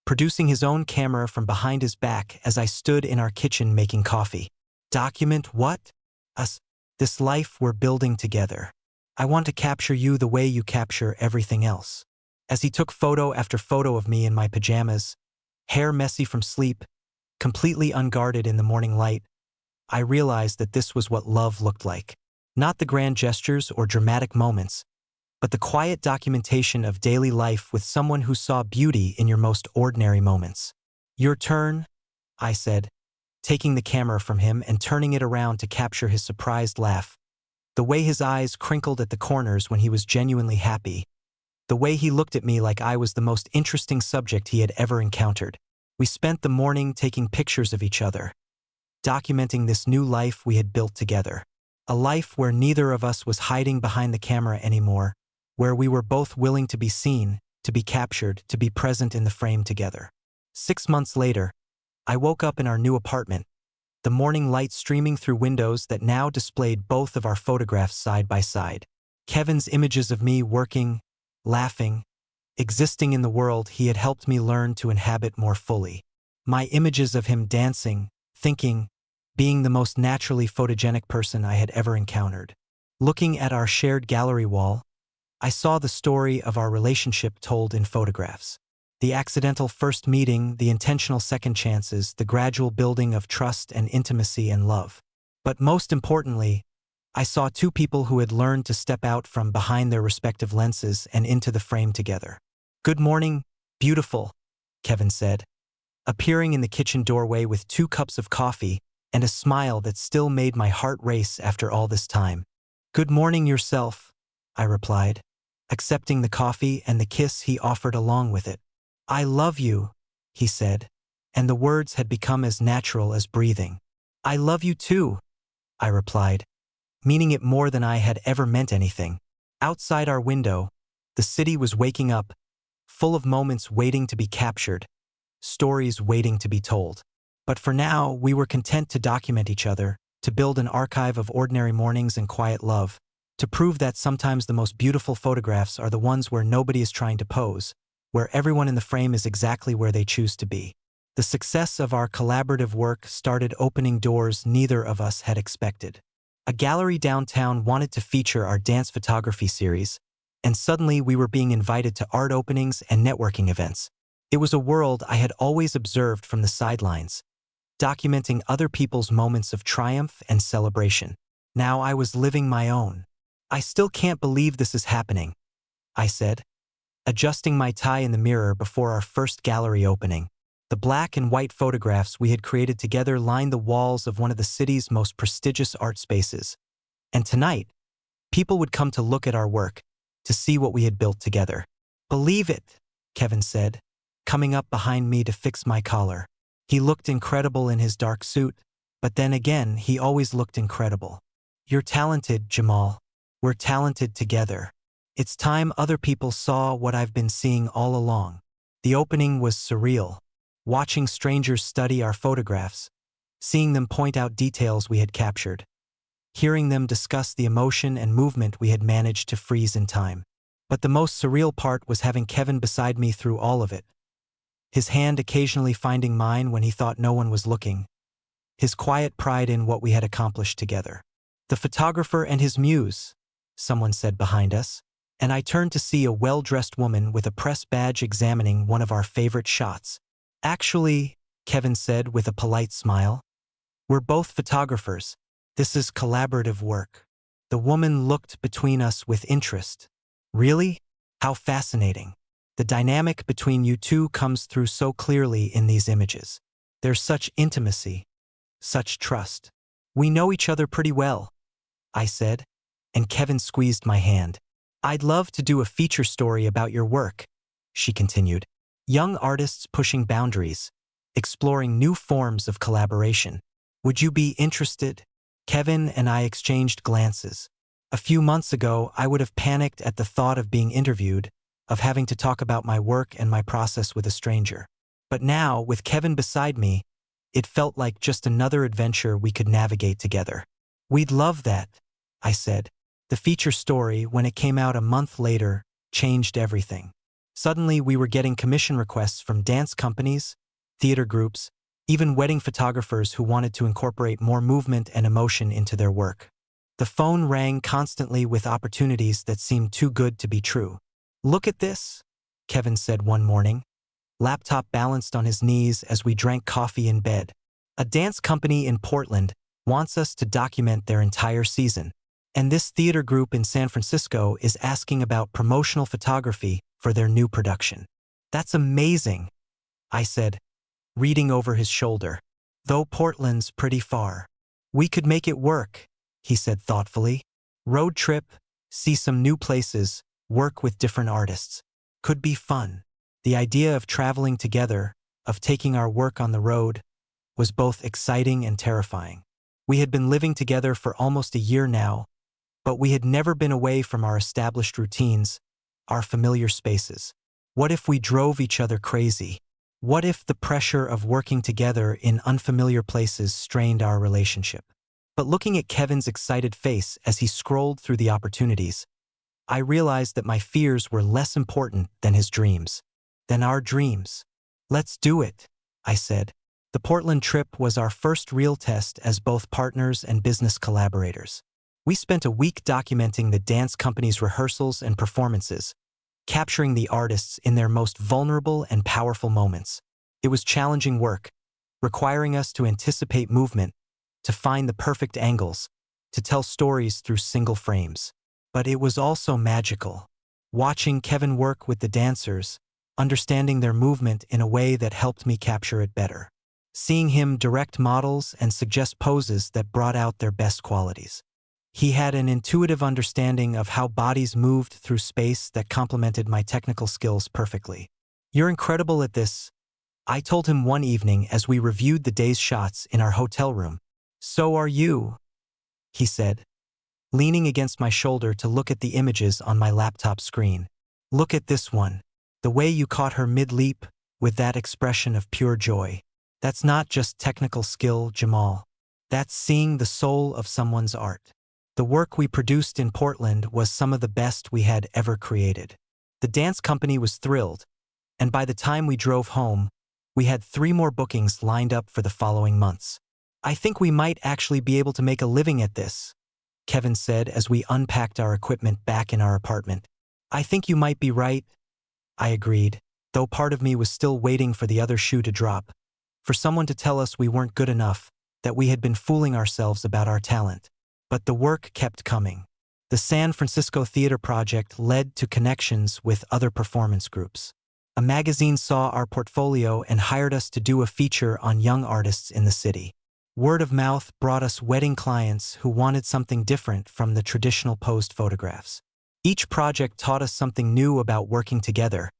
producing his own camera from behind his back as I stood in our kitchen making coffee. "Document what?" "Us. This life we're building together. I want to capture you the way you capture everything else." As he took photo after photo of me in my pajamas, hair messy from sleep, completely unguarded in the morning light, I realized that this was what love looked like. Not the grand gestures or dramatic moments, but the quiet documentation of daily life with someone who saw beauty in your most ordinary moments. "Your turn," I said, taking the camera from him and turning it around to capture his surprised laugh. The way his eyes crinkled at the corners when he was genuinely happy. The way he looked at me like I was the most interesting subject he had ever encountered. We spent the morning taking pictures of each other, documenting this new life we had built together. A life where neither of us was hiding behind the camera anymore, where we were both willing to be seen, to be captured, to be present in the frame together. 6 months later, I woke up in our new apartment, the morning light streaming through windows that now displayed both of our photographs side by side. Kevin's images of me working, laughing, existing in the world he had helped me learn to inhabit more fully. My images of him dancing, thinking, being the most naturally photogenic person I had ever encountered. Looking at our shared gallery wall, I saw the story of our relationship told in photographs. The accidental first meeting, the intentional second chances, the gradual building of trust and intimacy and love. But most importantly, I saw two people who had learned to step out from behind their respective lenses and into the frame together. "Good morning, beautiful," Kevin said, appearing in the kitchen doorway with 2 cups of coffee and a smile that still made my heart race after all this time. "Good morning yourself," I replied, accepting the coffee and the kiss he offered along with it. "I love you," he said, and the words had become as natural as breathing. "I love you too," I replied, meaning it more than I had ever meant anything. Outside our window, the city was waking up, full of moments waiting to be captured, stories waiting to be told. But for now, we were content to document each other, to build an archive of ordinary mornings and quiet love, to prove that sometimes the most beautiful photographs are the ones where nobody is trying to pose, where everyone in the frame is exactly where they choose to be. The success of our collaborative work started opening doors neither of us had expected. A gallery downtown wanted to feature our dance photography series, and suddenly we were being invited to art openings and networking events. It was a world I had always observed from the sidelines, documenting other people's moments of triumph and celebration. Now I was living my own. "I still can't believe this is happening," I said, adjusting my tie in the mirror before our first gallery opening. The black and white photographs we had created together lined the walls of one of the city's most prestigious art spaces. And tonight, people would come to look at our work, to see what we had built together. "Believe it," Kevin said, coming up behind me to fix my collar. He looked incredible in his dark suit, but then again, he always looked incredible. "You're talented, Jamal. We're talented together. It's time other people saw what I've been seeing all along." The opening was surreal. Watching strangers study our photographs, seeing them point out details we had captured, hearing them discuss the emotion and movement we had managed to freeze in time. But the most surreal part was having Kevin beside me through all of it. His hand occasionally finding mine when he thought no one was looking. His quiet pride in what we had accomplished together. "The photographer and his muse," someone said behind us, and I turned to see a well-dressed woman with a press badge examining one of our favorite shots. "Actually," Kevin said with a polite smile, "we're both photographers. This is collaborative work." The woman looked between us with interest. "Really? How fascinating. The dynamic between you two comes through so clearly in these images. There's such intimacy, such trust." "We know each other pretty well," I said, and Kevin squeezed my hand. "I'd love to do a feature story about your work," she continued. "Young artists pushing boundaries, exploring new forms of collaboration. Would you be interested?" Kevin and I exchanged glances. A few months ago, I would have panicked at the thought of being interviewed, of having to talk about my work and my process with a stranger. But now, with Kevin beside me, it felt like just another adventure we could navigate together. "We'd love that," I said. The feature story, when it came out a month later, changed everything. Suddenly, we were getting commission requests from dance companies, theater groups, even wedding photographers who wanted to incorporate more movement and emotion into their work. The phone rang constantly with opportunities that seemed too good to be true. "Look at this," Kevin said one morning, laptop balanced on his knees as we drank coffee in bed. "A dance company in Portland wants us to document their entire season. And this theater group in San Francisco is asking about promotional photography for their new production." "That's amazing," I said, reading over his shoulder. "Though Portland's pretty far. We could make it work," he said thoughtfully. "Road trip, see some new places, work with different artists. Could be fun." The idea of traveling together, of taking our work on the road, was both exciting and terrifying. We had been living together for almost a year now, but we had never been away from our established routines, our familiar spaces. What if we drove each other crazy? What if the pressure of working together in unfamiliar places strained our relationship? But looking at Kevin's excited face as he scrolled through the opportunities, I realized that my fears were less important than his dreams, than our dreams. "Let's do it," I said. The Portland trip was our first real test as both partners and business collaborators. We spent a week documenting the dance company's rehearsals and performances, capturing the artists in their most vulnerable and powerful moments. It was challenging work, requiring us to anticipate movement, to find the perfect angles, to tell stories through single frames. But it was also magical. Watching Kevin work with the dancers, understanding their movement in a way that helped me capture it better. Seeing him direct models and suggest poses that brought out their best qualities. He had an intuitive understanding of how bodies moved through space that complemented my technical skills perfectly. "You're incredible at this," I told him one evening as we reviewed the day's shots in our hotel room. "So are you," he said, leaning against my shoulder to look at the images on my laptop screen. "Look at this one. The way you caught her mid-leap, with that expression of pure joy. That's not just technical skill, Jamal. That's seeing the soul of someone's art." The work we produced in Portland was some of the best we had ever created. The dance company was thrilled, and by the time we drove home, we had 3 more bookings lined up for the following months. "I think we might actually be able to make a living at this," Kevin said as we unpacked our equipment back in our apartment. "I think you might be right," I agreed, though part of me was still waiting for the other shoe to drop, for someone to tell us we weren't good enough, that we had been fooling ourselves about our talent. But the work kept coming. The San Francisco Theater Project led to connections with other performance groups. A magazine saw our portfolio and hired us to do a feature on young artists in the city. Word of mouth brought us wedding clients who wanted something different from the traditional posed photographs. Each project taught us something new about working together,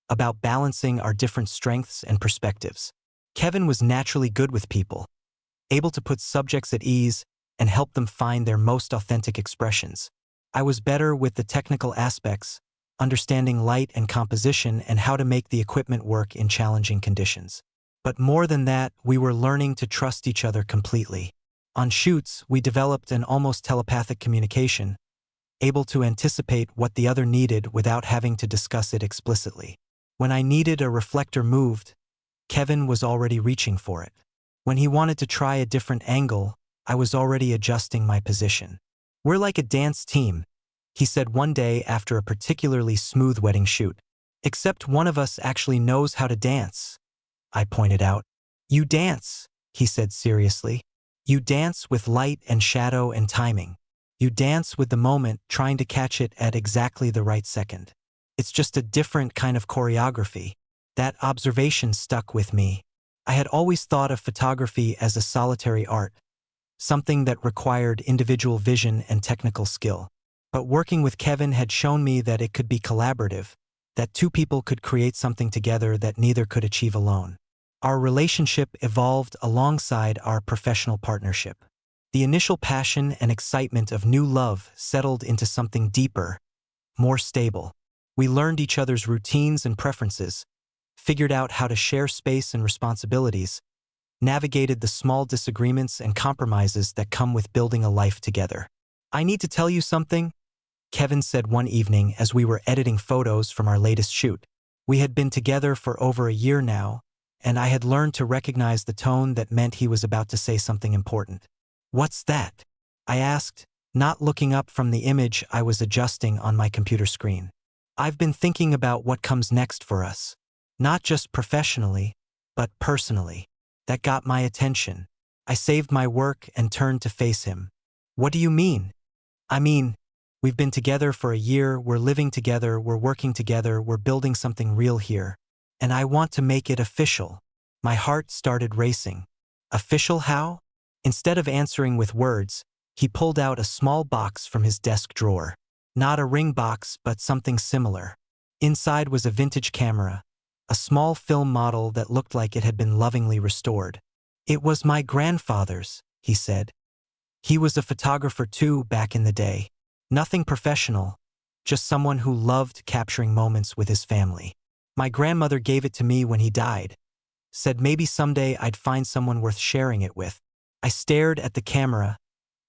about balancing our different strengths and perspectives. Kevin was naturally good with people, able to put subjects at ease and help them find their most authentic expressions. I was better with the technical aspects, understanding light and composition and how to make the equipment work in challenging conditions. But more than that, we were learning to trust each other completely. On shoots, we developed an almost telepathic communication, able to anticipate what the other needed without having to discuss it explicitly. When I needed a reflector moved, Kevin was already reaching for it. When he wanted to try a different angle, I was already adjusting my position. "We're like a dance team," he said one day after a particularly smooth wedding shoot. "Except one of us actually knows how to dance," I pointed out. "You dance," he said seriously. "You dance with light and shadow and timing. You dance with the moment, trying to catch it at exactly the right second. It's just a different kind of choreography." That observation stuck with me. I had always thought of photography as a solitary art, something that required individual vision and technical skill. But working with Kevin had shown me that it could be collaborative, that two people could create something together that neither could achieve alone. Our relationship evolved alongside our professional partnership. The initial passion and excitement of new love settled into something deeper, more stable. We learned each other's routines and preferences, figured out how to share space and responsibilities, navigated the small disagreements and compromises that come with building a life together. "I need to tell you something," Kevin said one evening as we were editing photos from our latest shoot. We had been together for over a year now, and I had learned to recognize the tone that meant he was about to say something important. "What's that?" I asked, not looking up from the image I was adjusting on my computer screen. "I've been thinking about what comes next for us. Not just professionally, but personally." That got my attention. I saved my work and turned to face him. "What do you mean?" "I mean, we've been together for a year, we're living together, we're working together, we're building something real here. And I want to make it official." My heart started racing. "Official how?" Instead of answering with words, he pulled out a small box from his desk drawer. Not a ring box, but something similar. Inside was a vintage camera, a small film model that looked like it had been lovingly restored. "It was my grandfather's," he said. "He was a photographer too back in the day. Nothing professional, just someone who loved capturing moments with his family. My grandmother gave it to me when he died. Said maybe someday I'd find someone worth sharing it with." I stared at the camera,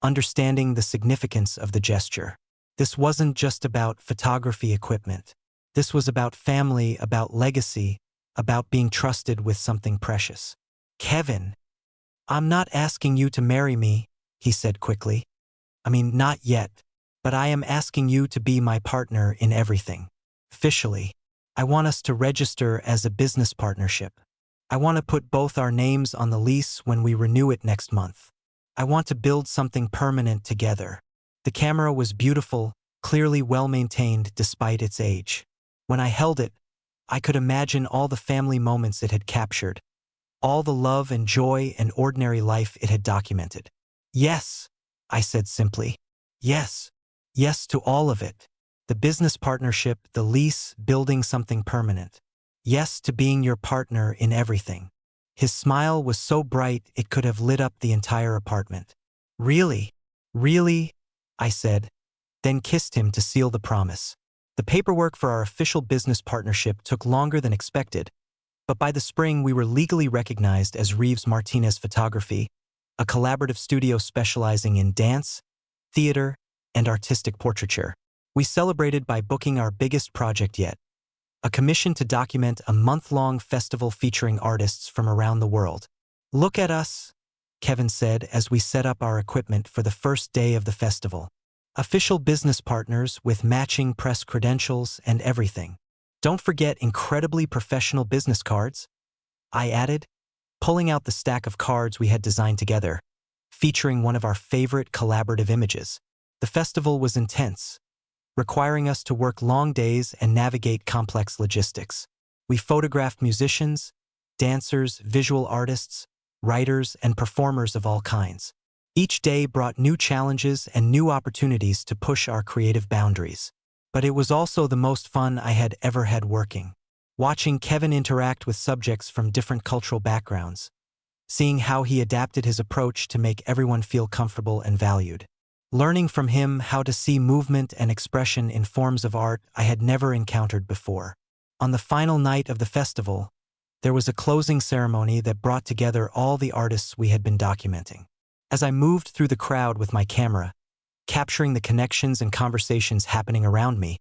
understanding the significance of the gesture. This wasn't just about photography equipment. This was about family, about legacy, about being trusted with something precious. "Kevin, I'm not asking you to marry me," he said quickly. "I mean, not yet. But I am asking you to be my partner in everything. Officially, I want us to register as a business partnership. I want to put both our names on the lease when we renew it next month. I want to build something permanent together." The camera was beautiful, clearly well-maintained despite its age. When I held it, I could imagine all the family moments it had captured, all the love and joy and ordinary life it had documented. "Yes," I said simply. "Yes. Yes to all of it. The business partnership, the lease, building something permanent. Yes to being your partner in everything." His smile was so bright it could have lit up the entire apartment. "Really? Really?" I said, then kissed him to seal the promise. The paperwork for our official business partnership took longer than expected, but by the spring we were legally recognized as Reeves Martinez Photography, a collaborative studio specializing in dance, theater, and artistic portraiture. We celebrated by booking our biggest project yet, a commission to document a month-long festival featuring artists from around the world. "Look at us," Kevin said as we set up our equipment for the first day of the festival. "Official business partners with matching press credentials and everything. Don't forget incredibly professional business cards," I added, pulling out the stack of cards we had designed together, featuring one of our favorite collaborative images. The festival was intense, requiring us to work long days and navigate complex logistics. We photographed musicians, dancers, visual artists, writers, and performers of all kinds. Each day brought new challenges and new opportunities to push our creative boundaries. But it was also the most fun I had ever had working. Watching Kevin interact with subjects from different cultural backgrounds, seeing how he adapted his approach to make everyone feel comfortable and valued. Learning from him how to see movement and expression in forms of art I had never encountered before. On the final night of the festival, there was a closing ceremony that brought together all the artists we had been documenting. As I moved through the crowd with my camera, capturing the connections and conversations happening around me,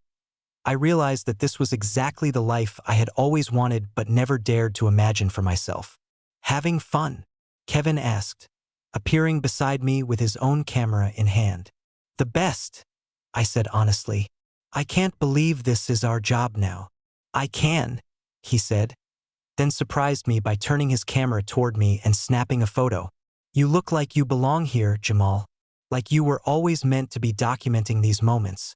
I realized that this was exactly the life I had always wanted but never dared to imagine for myself. "Having fun?" Kevin asked, appearing beside me with his own camera in hand. "The best," I said honestly. "I can't believe this is our job now." "I can," he said, then surprised me by turning his camera toward me and snapping a photo. "You look like you belong here, Jamal. Like you were always meant to be documenting these moments,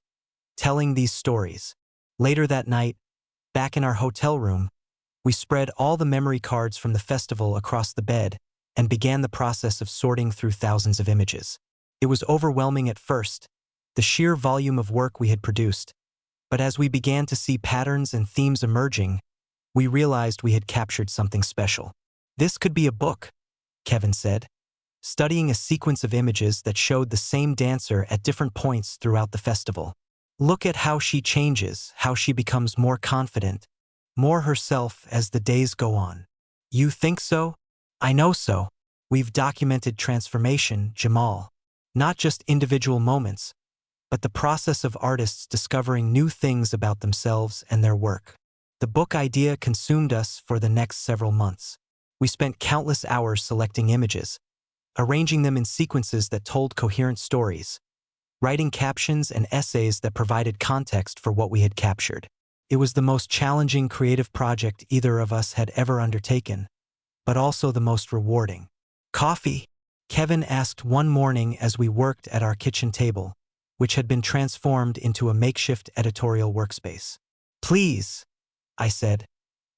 telling these stories." Later that night, back in our hotel room, we spread all the memory cards from the festival across the bed and began the process of sorting through thousands of images. It was overwhelming at first, the sheer volume of work we had produced, but as we began to see patterns and themes emerging, we realized we had captured something special. "This could be a book," Kevin said, studying a sequence of images that showed the same dancer at different points throughout the festival. "Look at how she changes, how she becomes more confident, more herself as the days go on." "You think so?" "I know so. We've documented transformation, Jamal. Not just individual moments, but the process of artists discovering new things about themselves and their work." The book idea consumed us for the next several months. We spent countless hours selecting images, arranging them in sequences that told coherent stories, writing captions and essays that provided context for what we had captured. It was the most challenging creative project either of us had ever undertaken, but also the most rewarding. "Coffee?" Kevin asked one morning as we worked at our kitchen table, which had been transformed into a makeshift editorial workspace. "Please," I said,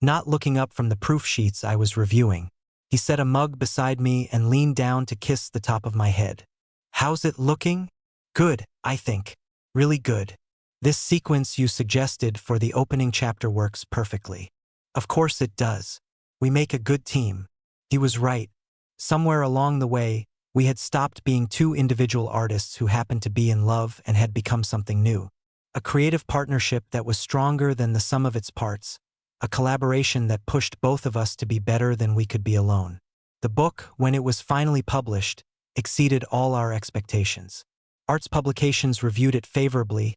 not looking up from the proof sheets I was reviewing. He set a mug beside me and leaned down to kiss the top of my head. "How's it looking?" "Good, I think. Really good. This sequence you suggested for the opening chapter works perfectly." "Of course it does. We make a good team." He was right. Somewhere along the way, we had stopped being two individual artists who happened to be in love and had become something new. A creative partnership that was stronger than the sum of its parts. A collaboration that pushed both of us to be better than we could be alone. The book, when it was finally published, exceeded all our expectations. Arts publications reviewed it favorably,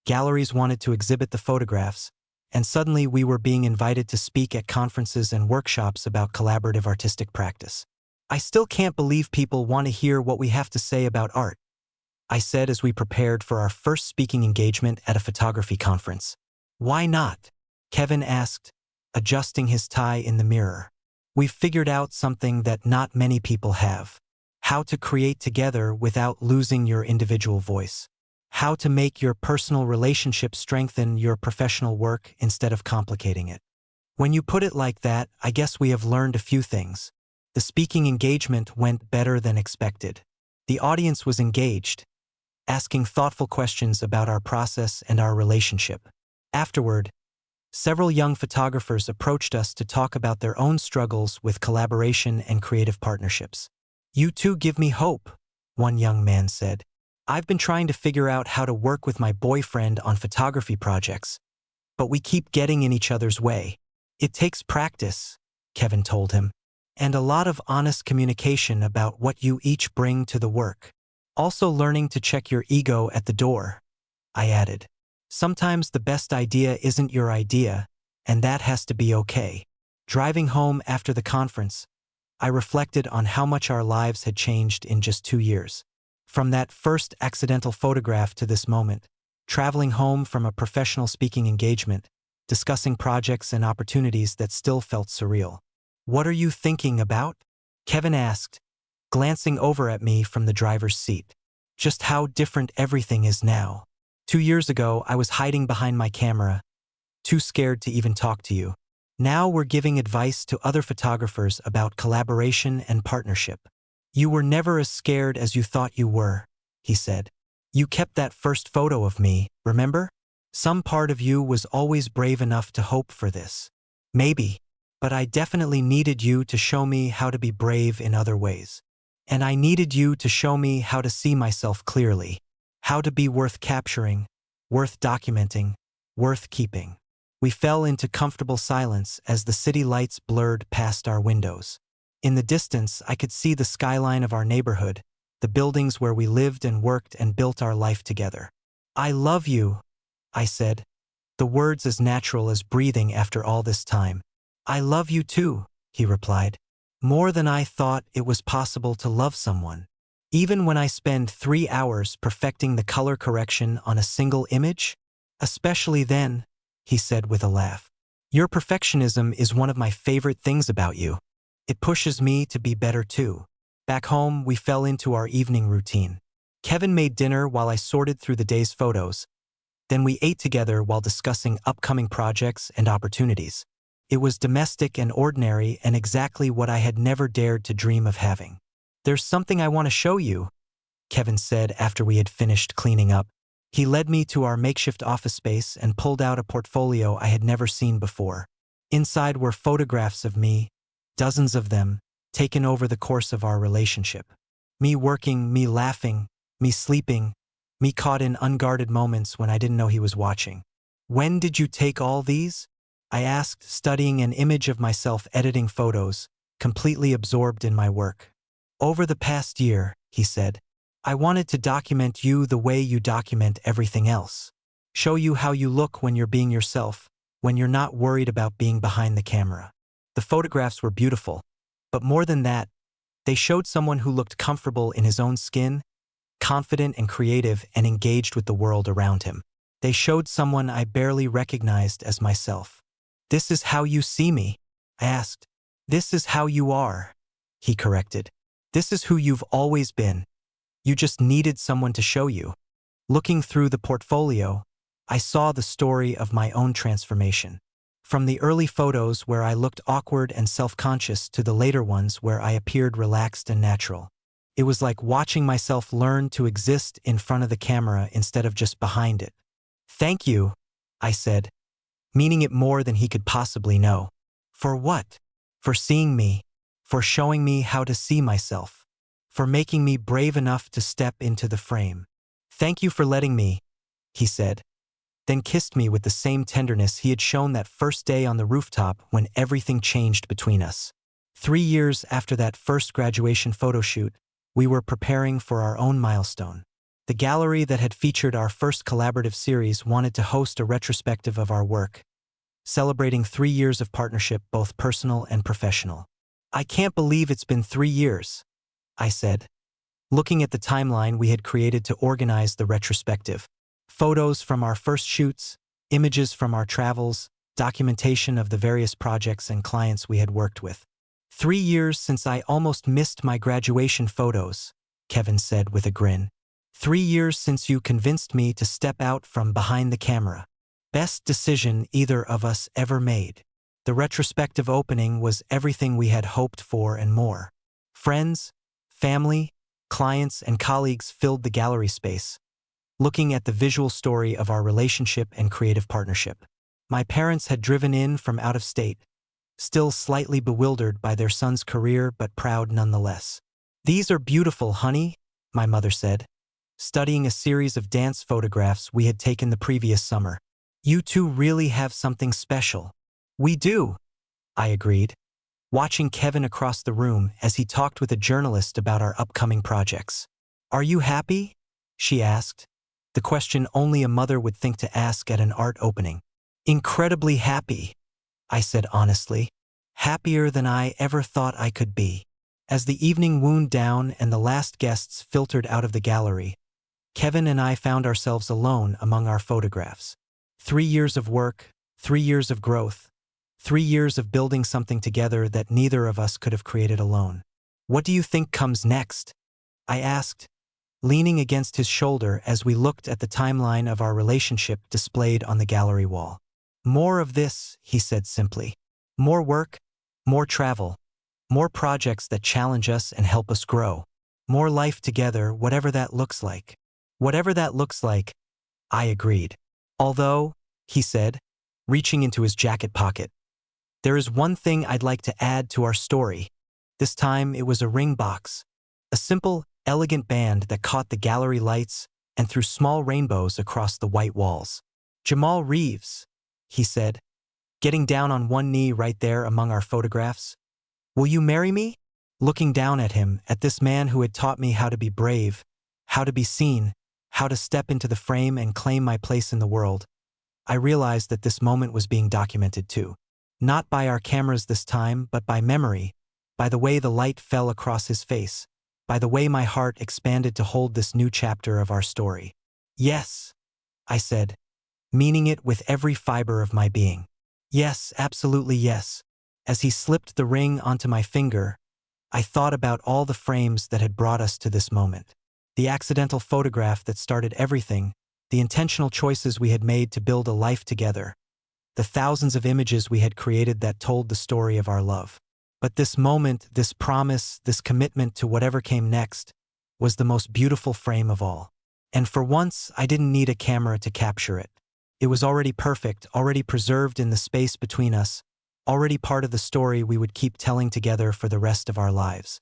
galleries wanted to exhibit the photographs, and suddenly we were being invited to speak at conferences and workshops about collaborative artistic practice. "I still can't believe people want to hear what we have to say about art," I said as we prepared for our first speaking engagement at a photography conference. "Why not?" Kevin asked, adjusting his tie in the mirror. "We've figured out something that not many people have. How to create together without losing your individual voice. How to make your personal relationship strengthen your professional work instead of complicating it." When you put it like that, I guess we have learned a few things. The speaking engagement went better than expected. The audience was engaged, asking thoughtful questions about our process and our relationship. Afterward, several young photographers approached us to talk about their own struggles with collaboration and creative partnerships. "You two give me hope," one young man said. "I've been trying to figure out how to work with my boyfriend on photography projects, but we keep getting in each other's way." "It takes practice," Kevin told him, "and a lot of honest communication about what you each bring to the work. Also learning to check your ego at the door," I added. "Sometimes the best idea isn't your idea, and that has to be okay." Driving home after the conference, I reflected on how much our lives had changed in just 2 years. From that first accidental photograph to this moment, traveling home from a professional speaking engagement, discussing projects and opportunities that still felt surreal. "What are you thinking about?" Kevin asked, glancing over at me from the driver's seat. "Just how different everything is now. 2 years ago, I was hiding behind my camera, too scared to even talk to you. Now we're giving advice to other photographers about collaboration and partnership. You were never as scared as you thought you were, he said. You kept that first photo of me, remember? Some part of you was always brave enough to hope for this. Maybe, but I definitely needed you to show me how to be brave in other ways. And I needed you to show me how to see myself clearly, how to be worth capturing, worth documenting, worth keeping. We fell into comfortable silence as the city lights blurred past our windows. In the distance, I could see the skyline of our neighborhood, the buildings where we lived and worked and built our life together. I love you, I said, the words as natural as breathing after all this time. I love you too, he replied. More than I thought it was possible to love someone. Even when I spend 3 hours perfecting the color correction on a single image? Especially then, he said with a laugh. Your perfectionism is one of my favorite things about you. It pushes me to be better too. Back home, we fell into our evening routine. Kevin made dinner while I sorted through the day's photos. Then we ate together while discussing upcoming projects and opportunities. It was domestic and ordinary and exactly what I had never dared to dream of having. There's something I want to show you, Kevin said after we had finished cleaning up. He led me to our makeshift office space and pulled out a portfolio I had never seen before. Inside were photographs of me, dozens of them, taken over the course of our relationship. Me working, me laughing, me sleeping, me caught in unguarded moments when I didn't know he was watching. When did you take all these? I asked, studying an image of myself editing photos, completely absorbed in my work. Over the past year, he said. I wanted to document you the way you document everything else. Show you how you look when you're being yourself, when you're not worried about being behind the camera. The photographs were beautiful, but more than that, they showed someone who looked comfortable in his own skin, confident and creative and engaged with the world around him. They showed someone I barely recognized as myself. This is how you see me, I asked. This is how you are, he corrected. This is who you've always been. You just needed someone to show you. Looking through the portfolio, I saw the story of my own transformation. From the early photos where I looked awkward and self-conscious to the later ones where I appeared relaxed and natural. It was like watching myself learn to exist in front of the camera instead of just behind it. Thank you, I said, meaning it more than he could possibly know. For what? For seeing me, for showing me how to see myself, for making me brave enough to step into the frame. Thank you for letting me, he said, then kissed me with the same tenderness he had shown that first day on the rooftop when everything changed between us. 3 years after that first graduation photo shoot, we were preparing for our own milestone. The gallery that had featured our first collaborative series wanted to host a retrospective of our work, celebrating 3 years of partnership, both personal and professional. I can't believe it's been 3 years, I said, looking at the timeline we had created to organize the retrospective. Photos from our first shoots, images from our travels, documentation of the various projects and clients we had worked with. 3 years since I almost missed my graduation photos, Kevin said with a grin. 3 years since you convinced me to step out from behind the camera. Best decision either of us ever made. The retrospective opening was everything we had hoped for and more. Friends, family, clients, and colleagues filled the gallery space, looking at the visual story of our relationship and creative partnership. My parents had driven in from out of state, still slightly bewildered by their son's career but proud nonetheless. These are beautiful, honey, my mother said, studying a series of dance photographs we had taken the previous summer. You two really have something special. We do, I agreed, watching Kevin across the room as he talked with a journalist about our upcoming projects. Are you happy? She asked, the question only a mother would think to ask at an art opening. Incredibly happy, I said honestly, happier than I ever thought I could be. As the evening wound down and the last guests filtered out of the gallery, Kevin and I found ourselves alone among our photographs. 3 years of work, 3 years of growth, 3 years of building something together that neither of us could have created alone. What do you think comes next? I asked, leaning against his shoulder as we looked at the timeline of our relationship displayed on the gallery wall. More of this, he said simply. More work, more travel, more projects that challenge us and help us grow. More life together, whatever that looks like. Whatever that looks like, I agreed. Although, he said, reaching into his jacket pocket, there is one thing I'd like to add to our story. This time it was a ring box. A simple, elegant band that caught the gallery lights and threw small rainbows across the white walls. Jamal Reeves, he said, getting down on one knee right there among our photographs. Will you marry me? Looking down at him, at this man who had taught me how to be brave, how to be seen, how to step into the frame and claim my place in the world, I realized that this moment was being documented too. Not by our cameras this time, but by memory, by the way the light fell across his face, by the way my heart expanded to hold this new chapter of our story. Yes, I said, meaning it with every fiber of my being. Yes, absolutely yes. As he slipped the ring onto my finger, I thought about all the frames that had brought us to this moment. The accidental photograph that started everything, the intentional choices we had made to build a life together, the thousands of images we had created that told the story of our love. But this moment, this promise, this commitment to whatever came next, was the most beautiful frame of all. And for once, I didn't need a camera to capture it. It was already perfect, already preserved in the space between us, already part of the story we would keep telling together for the rest of our lives.